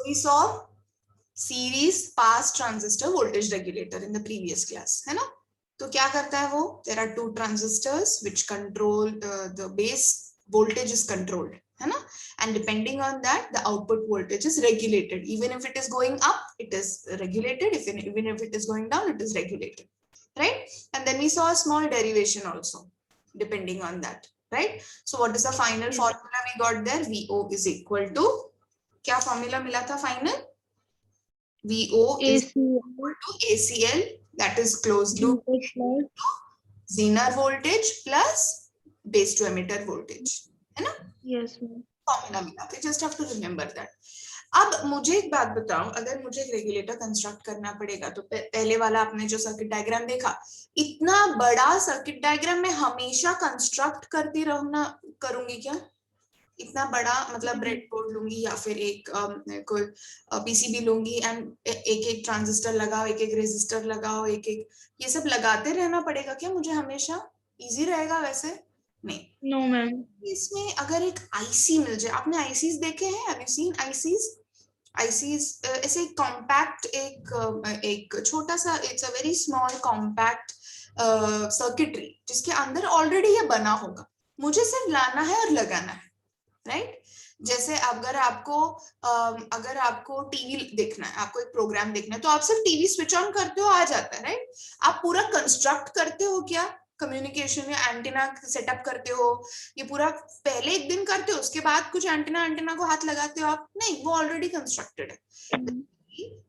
we saw series pass transistor voltage regulator in the previous class, है ना? तो क्या करता है वो? There are two transistors which control the base voltage is controlled, है ना? And depending on that, the output voltage is regulated. Even if it is going up, it is regulated. Even if it is going down, it is regulated, right? And then we saw a small derivation also, depending on that, right? So what is the final formula we got there? VO is equal to, क्या formula मिला था final? VO is equal to ACL, that is closed loop Zener voltage plus base to emitter voltage, है ना? Yes, ma'am. Formula मिला था, just have to remember that. अब मुझे एक बात बताओ, अगर मुझे एक रेगुलेटर कंस्ट्रक्ट करना पड़ेगा तो पहले वाला आपने जो सर्किट डायग्राम देखा, इतना बड़ा सर्किट डायग्राम मैं हमेशा कंस्ट्रक्ट करती रहना करूंगी क्या? इतना बड़ा मतलब ब्रेडबोर्ड लूंगी या फिर एक कोई पीसीबी लूंगी एंड एक एक ट्रांजिस्टर लगाओ, एक एक रेजिस्टर लगाओ, एक एक ये सब लगाते रहना पड़ेगा क्या मुझे हमेशा? इजी रहेगा वैसे? नहीं. No, ma'am. इसमें अगर एक आईसी मिल जाए, आपने आईसीज देखे हैं? Have you seen ICs? ICs ऐसे कॉम्पैक्ट एक छोटा सा, it's a very small compact circuitry जिसके अंदर ऑलरेडी ये बना होगा, मुझे सिर्फ लाना है और लगाना है, राइट? जैसे अगर आपको टीवी देखना है, आपको एक प्रोग्राम देखना है, तो आप सिर्फ टीवी स्विच ऑन करते हो, आ जाता है, राइट? आप पूरा कंस्ट्रक्ट करते हो क्या? कम्युनिकेशन या एंटीना सेटअप करते हो, ये पूरा पहले एक दिन करते हो, उसके बाद कुछ एंटीना को हाथ लगाते हो आप? नहीं, वो ऑलरेडी कंस्ट्रक्टेड है.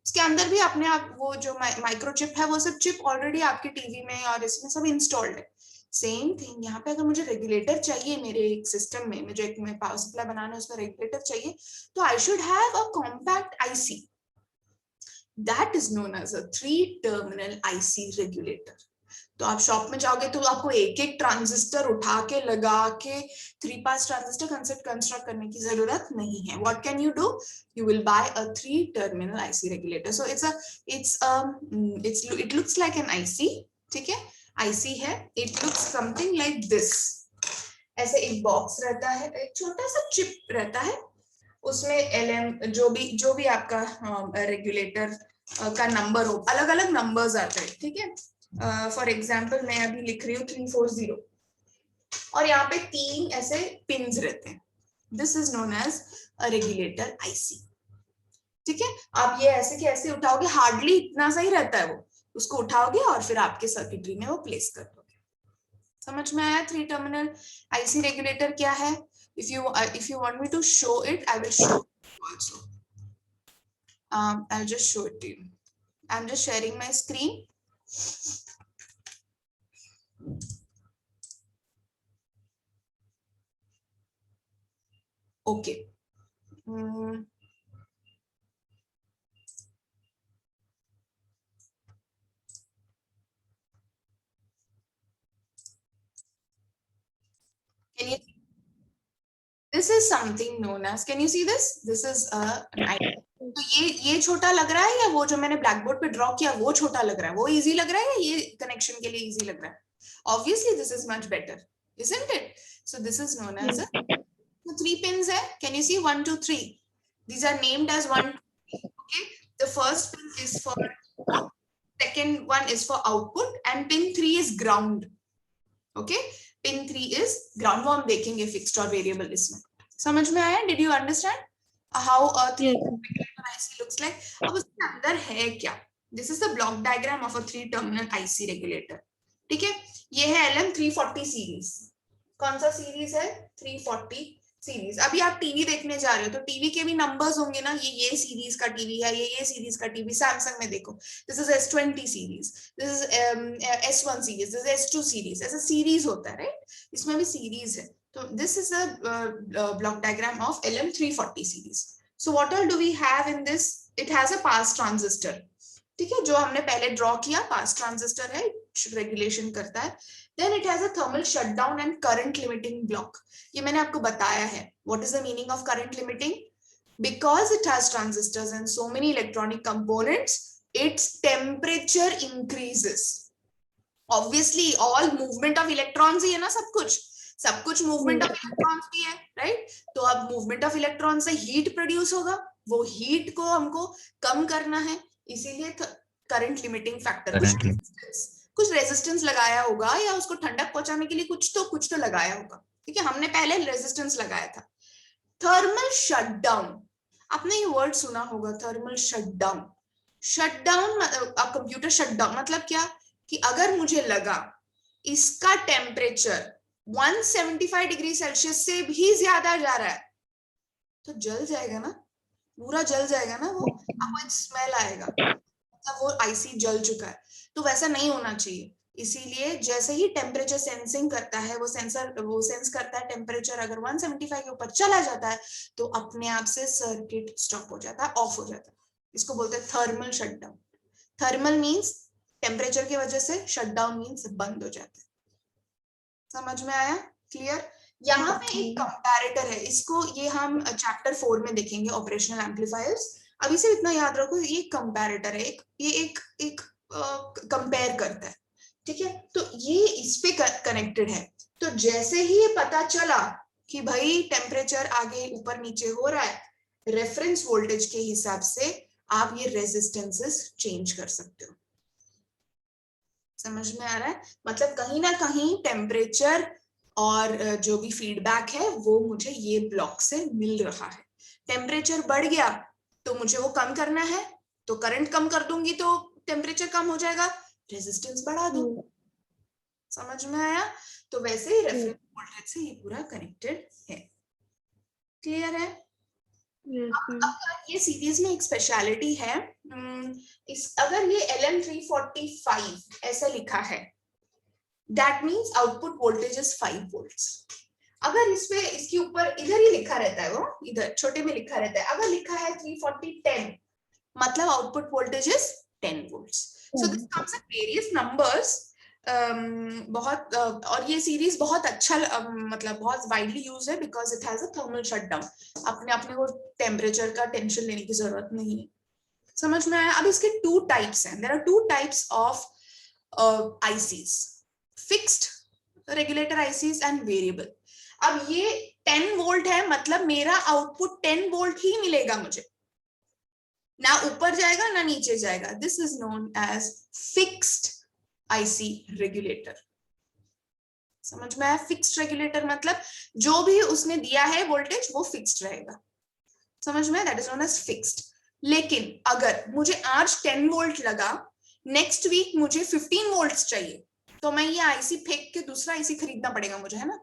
उसके अंदर भी अपने आप वो जो माइक्रोचिप है, वो सब चिप ऑलरेडी आपके टीवी में और इसमें सब इंस्टॉल्ड है. सेम थिंग यहाँ पे, अगर मुझे रेगुलेटर चाहिए मेरे एक सिस्टम में, मुझे एक पावर सप्लाई बनाना है, उसमें रेगुलेटर चाहिए, तो I should have a compact IC. That is known as a 3-terminal IC regulator. तो आप शॉप में जाओगे तो आपको एक एक ट्रांजिस्टर उठा के लगा के 3-pass ट्रांजिस्टर कंस्ट्रक्ट करने की जरूरत नहीं है. What can you do? You will buy a 3-terminal IC regulator. So it looks like an IC, ठीक है? आईसी है, it looks something like this. ऐसे एक बॉक्स रहता है, एक छोटा सा चिप रहता है, उसमें एलएम जो भी आपका रेगुलेटर का नंबर हो, अलग अलग नंबर्स आते हैं, ठीक है? फॉर एग्जाम्पल मैं अभी लिख रही हूँ 340 और यहाँ पे 3 ऐसे पिन्स रहते हैं. This is known as a regulator IC, ठीक है? आप ये ऐसे के ऐसे उठाओगे, हार्डली इतना सा ही रहता है वो, उसको उठाओगे और फिर आपके सर्किटरी में वो प्लेस कर दोगे. समझ में आया 3-terminal आईसी रेगुलेटर क्या है? if you want me to show it, I will show you also. I'll just show it to you. I'm just sharing my screen. Okay. Can you? This is something known as. Can you see this? This is an item. तो ये छोटा लग रहा है या वो जो मैंने ब्लैक बोर्ड पे ड्रॉ किया वो छोटा लग रहा है? वो इजी लग रहा है या ये कनेक्शन के लिए इजी लग रहा है? Obviously this is much better, isn't it? So this is known as a, so 3 pins है. Can you see 1, 2, 3? These are named as 1, 2, 3. Okay. The first pin is for input, second one is for output, and pin 3 is ground. Okay. Pin 3 is ground. वो हम देखेंगे fixed और variable इसमें. समझ में आया? Did you understand how a 3-terminal IC looks like? अब उसके अंदर है क्या? This is the block diagram of a 3-terminal IC regulator. ठीक है? ये है LM340 सीरीज. कौन सा सीरीज है? 340 सीरीज. अभी आप टीवी देखने जा रहे हो तो टीवी के भी नंबर्स होंगे ना, ये सीरीज का टीवी है, ये सीरीज का टीवी. सैमसंग में देखो, this is S20 series, this is S1 series, this is S2 series. ऐसा सीरीज होता है, राइट? इसमें भी सीरीज है. तो this is a block diagram of LM340 series. So what all do we have in this? It has a pass transistor, ठीक है, जो हमने पहले ड्रॉ किया. पास ट्रांजिस्टर है, रेगुलेशन करता है. Then it has a thermal shutdown and current limiting block. ये मैंने आपको बताया है. What is the meaning of current limiting? Because it has transistors and so many electronic components, its temperature increases. Obviously, all movement of electrons ही है ना, सब कुछ movement of electrons भी है, right? तो अब movement of electrons से heat produce होगा, वो हीट को हमको कम करना है, इसीलिए करंट लिमिटिंग फैक्टर, कुछ रेजिस्टेंस लगाया होगा या उसको ठंडक पहुंचाने के लिए कुछ तो लगाया होगा। ठीक है, हमने पहले रेजिस्टेंस लगाया था। थर्मल शटडाउन, आपने ये वर्ड सुना होगा, thermal shutdown. Shutdown, computer shutdown मतलब क्या, कि अगर मुझे लगा इसका टेम्परेचर 175 डिग्री सेल्सियस से भी ज्यादा जा रहा है तो जल जाएगा ना, पूरा जल जाएगा ना, वो आपको एक स्मेल आएगा, मतलब वो आईसी जल चुका है। तो वैसा नहीं होना चाहिए, इसीलिए जैसे ही टेम्परेचर सेंसिंग करता है, वो सेंस करता है टेम्परेचर अगर 175 के ऊपर चला जाता है तो अपने आप से सर्किट स्टॉप हो जाता है, ऑफ हो जाता है। इसको बोलते हैं thermal shutdown. Thermal means temperature की वजह से, शटडाउन मींस बंद हो जाता है। समझ में आया? क्लियर? यहाँ पे एक कंपैरेटर है, इसको ये हम चैप्टर 4 में देखेंगे, ऑपरेशनल एम्पलीफायर्स। अभी से इतना याद रखो, ये कंपैरेटर है, ये एक कंपेयर करता है। ठीक है, तो ये इस पे कनेक्टेड है। तो जैसे ही ये पता चला कि भाई टेम्परेचर आगे ऊपर नीचे हो रहा है, रेफरेंस वोल्टेज के हिसाब से आप ये रेजिस्टेंसेस चेंज कर सकते हो। समझ में आ रहा है? मतलब कहीं ना कहीं टेम्परेचर और जो भी फीडबैक है वो मुझे ये ब्लॉक से मिल रहा है। टेम्परेचर बढ़ गया तो मुझे वो कम करना है, तो करंट कम कर दूंगी तो टेम्परेचर कम हो जाएगा, रेजिस्टेंस बढ़ा दो। समझ में आया? तो वैसे ही रेफरेंस वोल्टेज से ये पूरा कनेक्टेड है। क्लियर है? ये सीरीज में एक स्पेशलिटी है, अगर ये LM345 ऐसा लिखा है, that means output voltage is 5 volts. अगर इसपे इसके ऊपर इधर ही लिखा रहता है, वो इधर छोटे में लिखा रहता है, अगर लिखा है 340-10 मतलब output voltage is 10 volts. So this comes in various numbers. बहुत और ये सीरीज बहुत अच्छा मतलब बहुत वाइडली यूज है because it has a thermal shutdown. अपने को टेम्परेचर का टेंशन लेने की जरूरत नहीं है। समझ में आया? अब इसके 2 टाइप्स हैं, there are 2 types of ICs, fixed regulator ICs and variable. अब ये 10 वोल्ट है, मतलब मेरा आउटपुट 10 वोल्ट ही मिलेगा मुझे, ना ऊपर जाएगा ना नीचे जाएगा। This is known as fixed IC regulator. समझ में आया? फिक्स्ड रेगुलेटर मतलब जो भी उसने दिया है वोल्टेज वो फिक्स्ड रहेगा। समझ में? That is known as fixed. लेकिन अगर मुझे आज 10 वोल्ट लगा, नेक्स्ट वीक मुझे 15 वोल्ट चाहिए, तो मैं ये आईसी फेंक के दूसरा आईसी खरीदना पड़ेगा मुझे, है ना?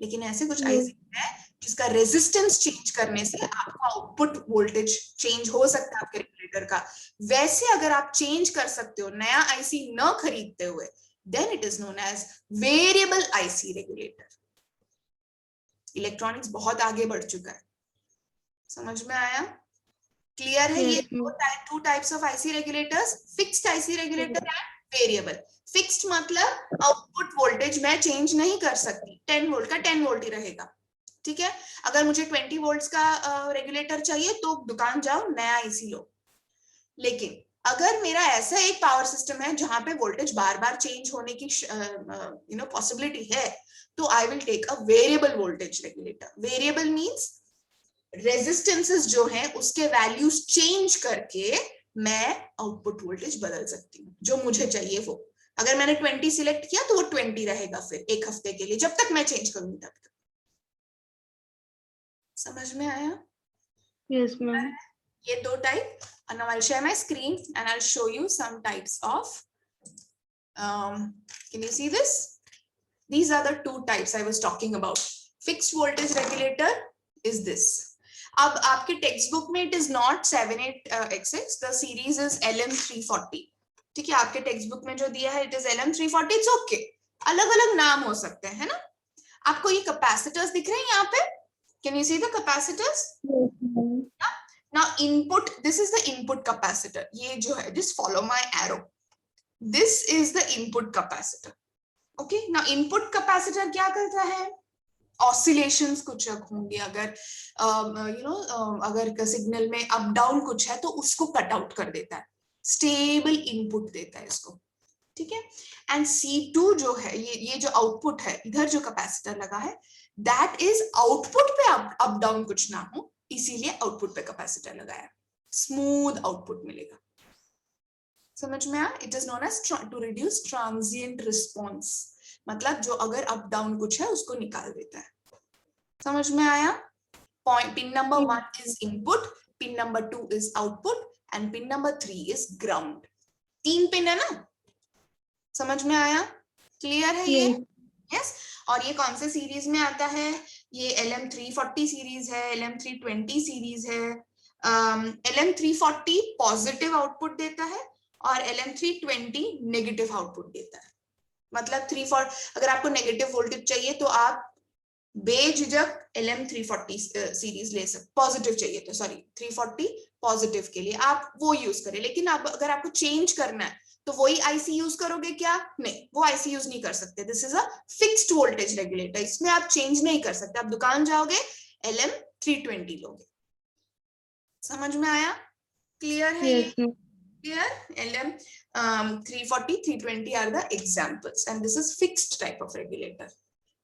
लेकिन ऐसे कुछ आईसी है जिसका रेजिस्टेंस चेंज करने से आपका आउटपुट वोल्टेज चेंज हो सकता है आपके रेगुलेटर का। वैसे अगर आप चेंज कर सकते हो नया आईसी न खरीदते हुए, then it is known as variable IC regulator. Electronics बहुत आगे बढ़ चुका है। समझ में आया? क्लियर है? ये 2 types of IC regulators, fixed IC regulator and variable. Fixed मतलब आउटपुट वोल्टेज मैं चेंज नहीं कर सकती, 10 वोल्ट का 10 वोल्ट ही रहेगा। ठीक है, अगर मुझे 20 वोल्ट्स का रेगुलेटर चाहिए तो दुकान जाओ नया आईसी लो। लेकिन अगर मेरा ऐसा एक पावर सिस्टम है जहां पे वोल्टेज बार बार चेंज होने की पॉसिबिलिटी है, तो I will take a variable voltage regulator. Variable means resistances जो हैं उसके वैल्यूज चेंज करके मैं आउटपुट वोल्टेज बदल सकती हूँ जो मुझे चाहिए वो। अगर मैंने 20 सिलेक्ट किया तो वो 20 रहेगा फिर एक हफ्ते के लिए, जब तक मैं चेंज करूंगी तब तक। समझ में आया? Yes, ma'am. ये 2 type. And now I'll share my screen and I'll show you some types of can you see this? These are the 2 types I was talking about. Fixed voltage regulator is this. अब आपके text book में it is not 78XX, the series is LM340। ठीक है, आपके text book में जो दिया है it is LM340, it's okay, अलग अलग नाम हो सकते हैं, है ना? आपको ये कैपेसिटर्स दिख रहे हैं यहाँ पे? Can you see the capacitors? Now input, this is the input capacitor. ये जो है, just follow my arrow, this is the input capacitor. Okay, now input capacitor क्या करता है? ऑसिलेशंस कुछ होंगे, अगर अगर सिग्नल में अप डाउन कुछ है तो उसको कट आउट कर देता है, स्टेबल इनपुट देता है इसको। ठीक है, एंड C2 जो है, ये जो आउटपुट है, इधर जो कैपेसिटर लगा है, दैट इज आउटपुट पे अप डाउन कुछ ना हो, इसीलिए आउटपुट पे कैपेसिटर लगाया, स्मूथ आउटपुट मिलेगा। समझ में आया? It is known as to reduce transient response, मतलब जो अगर अप डाउन कुछ है उसको निकाल देता है। समझ में आया? Point pin number 1 is input, pin number 2 is output and pin number 3 is ground. 3 pin है ना? समझ में आया? क्लियर है ये? यस। और ये कौन से सीरीज में आता है? ये LM340 सीरीज है, LM320 सीरीज है। LM340 पॉजिटिव आउटपुट देता है और LM320 नेगेटिव आउटपुट देता है। मतलब 340 अगर आपको नेगेटिव वोल्टेज चाहिए तो आप बेझिझक LM340 सीरीज ले सकते, पॉजिटिव चाहिए तो सॉरी 340 पॉजिटिव के लिए आप वो यूज करें। लेकिन अब अगर आपको चेंज करना है तो वही आईसी यूज करोगे क्या? नहीं, वो आईसी यूज नहीं कर सकते। This is a fixed voltage regulator, इसमें आप चेंज नहीं कर सकते। आप दुकान जाओगे LM320 लोगे। समझ में आया? क्लियर है ये? Clear? LM340 320 are the examples and this is fixed type of regulator.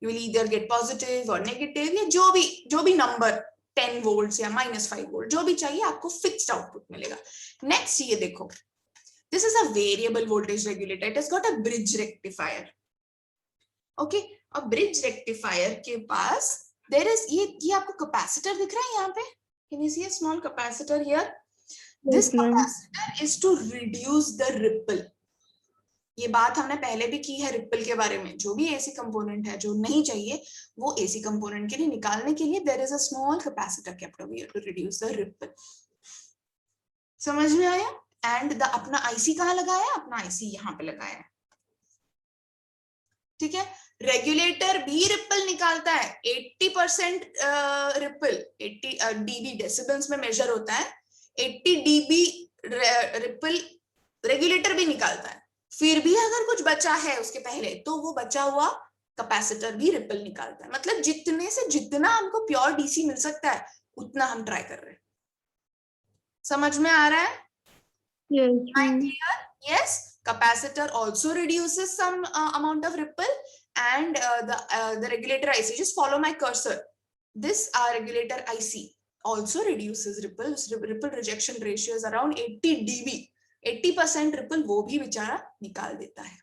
You will either get positive or negative, या जो भी नंबर 10 वोल्ट या -5 वोल्ट जो भी चाहिए आपको फिक्स्ड आउटपुट मिलेगा। नेक्स्ट ये देखो, this is a variable voltage regulator. It has got a bridge rectifier. Okay, और bridge rectifier के पास there is ये आपको कैपेसिटर दिख रहा है यहाँ पे? Can you see a small capacitor here? This capacitor is to reduce the ripple. ये बात हमने पहले भी की है रिपल के बारे में। जो भी एसी कंपोनेंट है जो नहीं चाहिए वो एसी कंपोनेंट के लिए निकालने के लिए there is a small capacitor kept over here to reduce the ripple. समझ में आया? एंड अपना आईसी कहाँ लगाया? अपना आईसी यहाँ पे लगाया। ठीक है, रेगुलेटर भी रिपल निकालता है। 80% रिपल 80 डीबी डेसिबल्स में मेजर होता है। 80 डीबी रिपल रेगुलेटर भी निकालता है। फिर भी अगर कुछ बचा है उसके पहले तो वो बचा हुआ कैपेसिटर भी रिपल निकालता है। मतलब जितने से जितना हमको प्योर डीसी मिल सकता है उतना हम ट्राई कर रहे हैं। समझ में आ रहा है? Yes, capacitor also reduces some amount of ripple and the regulator IC, just follow my cursor. This regulator IC also reduces ripple. Ripple rejection ratio is around 80 dB. 80% ripple वो भी बेचारा निकाल देता है।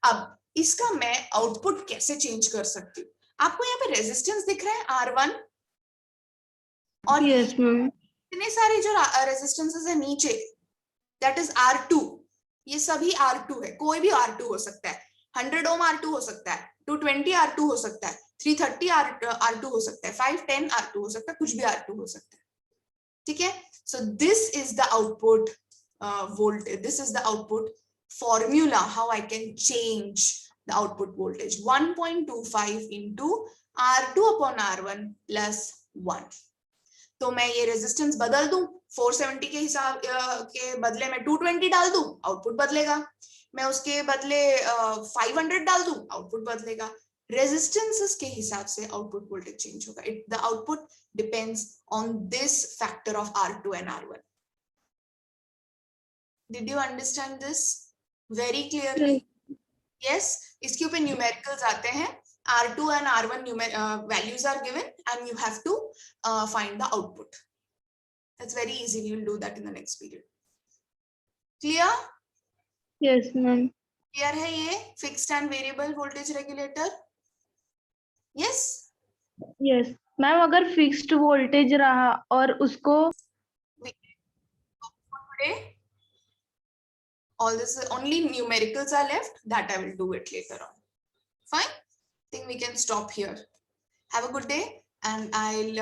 अब इसका मैं आउटपुट कैसे चेंज कर सकती हूँ? आपको यहाँ पे रेजिस्टेंस दिख रहा है R1 और इतने सारे जो रेजिस्टेंसेस है नीचे, दैट इज R2। ये सभी R2 है, कोई भी R2 हो सकता है। 100 ओम R2 हो सकता है, 220 R2 हो सकता है, 330 R2 हो सकता है, 510 R2 हो सकता है, कुछ भी R2 हो सकता है। ठीक है, so this is the output voltage. This is the output formula how I can change the output voltage. 1.25 into R2 upon R1 plus 1. तो मैं ये रेजिस्टेंस बदल दूं, 470 के हिसाब के बदले में 220 डाल दूं, आउटपुट बदलेगा। मैं उसके बदले 500 डाल दूं, आउटपुट बदलेगा। रेजिस्टेंसेस के हिसाब से आउटपुट वोल्टेज चेंज होगा। The output depends on this factor of R2 and R1। Did you understand this very clearly? Yes. इसके ऊपर न्यूमेरिकल्स आते हैं। R2 and R1 values are given and you have to find the output. That's very easy. We will do that in the next period. Clear? Yes, ma'am. Clear है ये fixed and variable voltage regulator? Yes. Yes, ma'am अगर fixed voltage रहा और उसको today all this only numericals are left, that I will do it later on. Fine. I think we can stop here. Have a good day and I'll